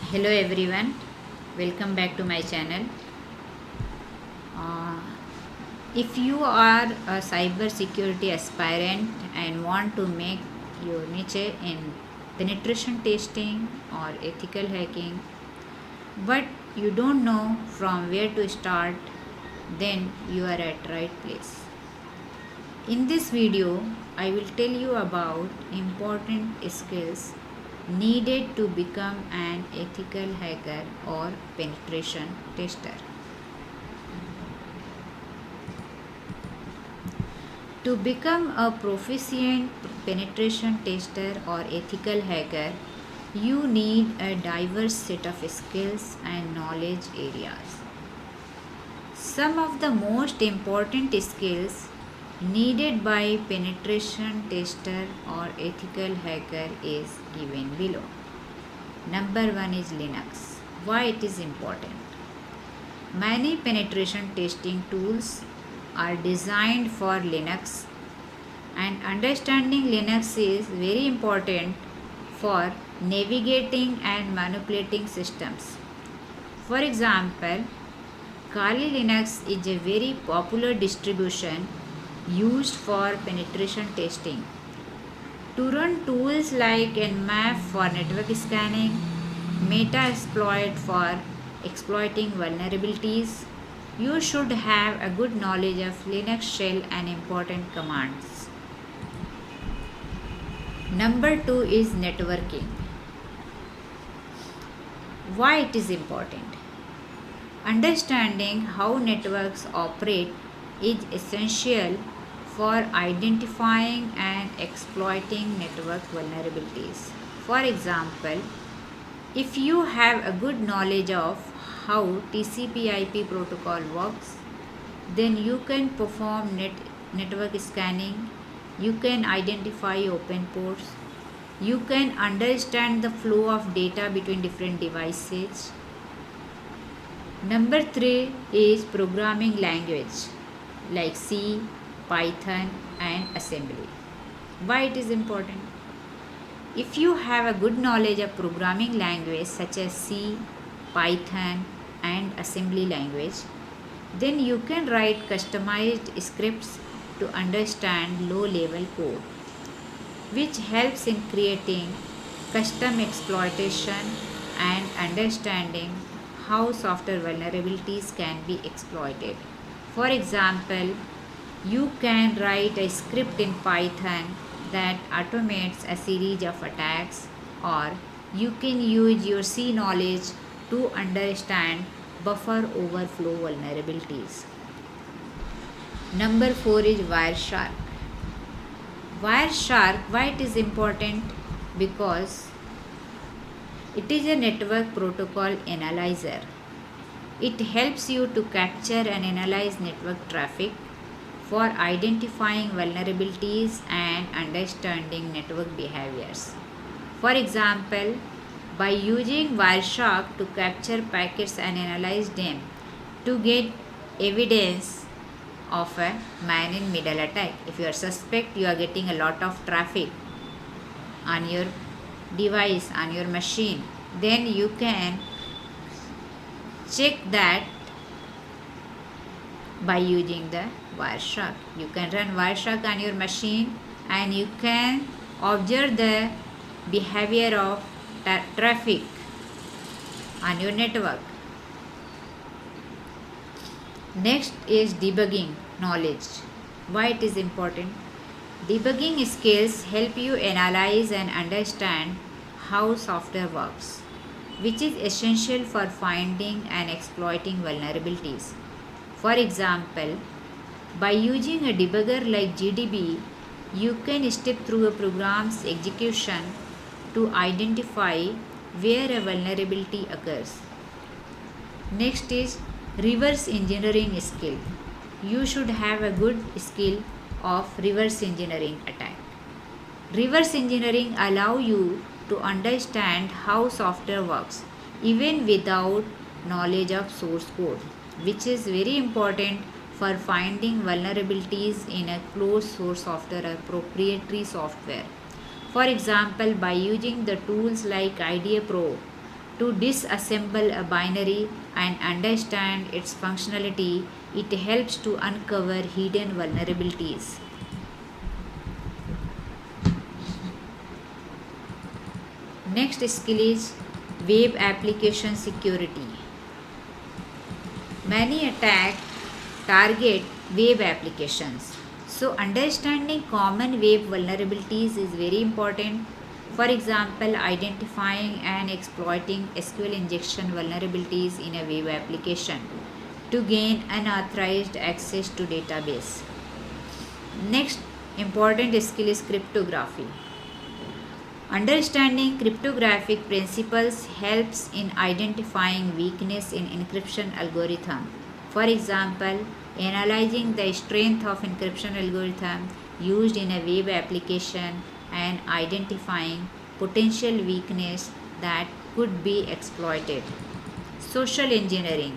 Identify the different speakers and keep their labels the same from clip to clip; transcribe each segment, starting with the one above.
Speaker 1: Hello everyone, welcome back to my channel. Uh, if you are a cyber security aspirant and want to make your niche in penetration testing or ethical hacking, but you don't know from where to start, then you are at right place. In this video, I will tell you about important skills needed to become an ethical hacker or penetration tester. To become a proficient penetration tester or ethical hacker, you need a diverse set of skills and knowledge areas. Some of the most important skills needed by penetration tester or ethical hacker is given below. Number 1 is Linux. Why it is important? Many penetration testing tools are designed for Linux, and understanding Linux is very important for navigating and manipulating systems. For example, Kali Linux is a very popular distribution used for penetration testing. To run tools like Nmap for network scanning, Metasploit for exploiting vulnerabilities, you should have a good knowledge of Linux shell and important commands. Number 2 is networking. Why it is important? Understanding how networks operate is essential for identifying and exploiting network vulnerabilities. For example, if you have a good knowledge of how TCP/IP protocol works, then you can perform network scanning, you can identify open ports, you can understand the flow of data between different devices. Number 3 is programming language like C, Python and assembly. Why it is important? If you have a good knowledge of programming language such as C, Python and assembly language, then you can write customized scripts to understand low level code, which helps in creating custom exploitation and understanding how software vulnerabilities can be exploited. For example, you can write a script in Python that automates a series of attacks, or you can use your C knowledge to understand buffer overflow vulnerabilities. Number 4 is Wireshark. Wireshark, why it is important? Because it is a network protocol analyzer. It helps you to capture and analyze network traffic for identifying vulnerabilities and understanding network behaviors. For example, by using Wireshark to capture packets and analyze them to get evidence of a man-in-middle attack. If you are suspect you are getting a lot of traffic on your device, on your machine, then you can check that by using the Wireshark. You can run Wireshark on your machine and you can observe the behavior of traffic on your network. Next is debugging knowledge. Why it is important? Debugging skills help you analyze and understand how software works, which is essential for finding and exploiting vulnerabilities. For example, by using a debugger like GDB, you can step through a program's execution to identify where a vulnerability occurs. Next is reverse engineering skill. You should have a good skill of reverse engineering attack. Reverse engineering allows you to understand how software works even without knowledge of source code, which is very important for finding vulnerabilities in a closed source software or proprietary software. For example, by using the tools like IDEA Pro to disassemble a binary and understand its functionality. It helps to uncover hidden vulnerabilities. Next skill is web application security. Many attacks target web applications. So understanding common web vulnerabilities is very important. For example, identifying and exploiting SQL injection vulnerabilities in a web application to gain unauthorized access to database. Next important skill is cryptography. Understanding cryptographic principles helps in identifying weakness in encryption algorithm. For example, analyzing the strength of encryption algorithm used in a web application and identifying potential weakness that could be exploited. Social engineering.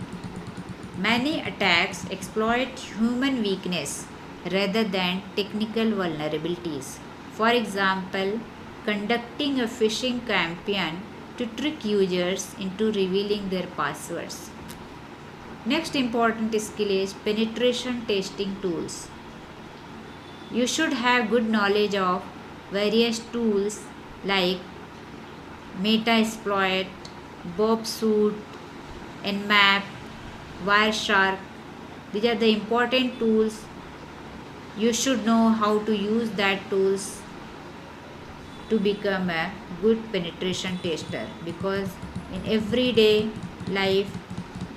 Speaker 1: Many attacks exploit human weakness rather than technical vulnerabilities. For example, conducting a phishing campaign to trick users into revealing their passwords. Next important skill is penetration testing tools. You should have good knowledge of various tools like Metasploit, Bobsuit, Nmap, Wireshark. These are the important tools. You should know how to use that tools to become a good penetration tester, because in everyday life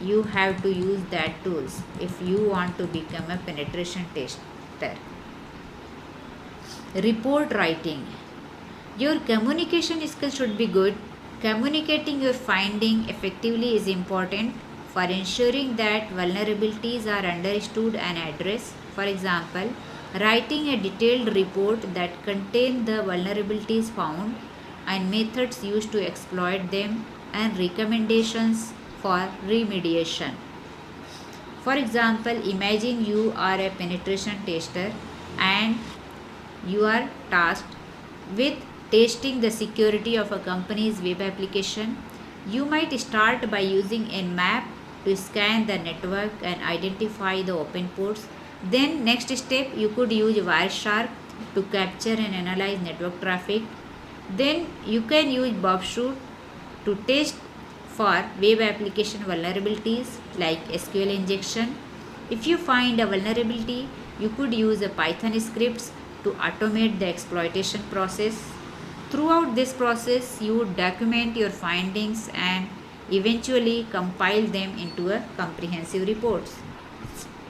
Speaker 1: you have to use that tools if you want to become a penetration tester. Report writing. Your communication skills should be good. Communicating your finding effectively is important for ensuring that vulnerabilities are understood and addressed. For example, writing a detailed report that contains the vulnerabilities found and methods used to exploit them and recommendations for remediation. For example, imagine you are a penetration tester and you are tasked with testing the security of a company's web application. You might start by using Nmap to scan the network and identify the open ports. Then next step, you could use Wireshark to capture and analyze network traffic. Then you can use Bobsuit to test for web application vulnerabilities like SQL injection. If you find a vulnerability, you could use a Python scripts to automate the exploitation process. Throughout this process, you would document your findings and eventually compile them into a comprehensive reports.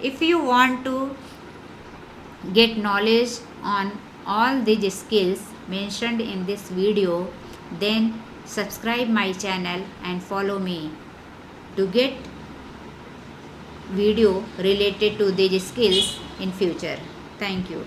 Speaker 1: If you want to get knowledge on all these skills mentioned in this video, then subscribe my channel and follow me to get video related to these skills in future. Thank you.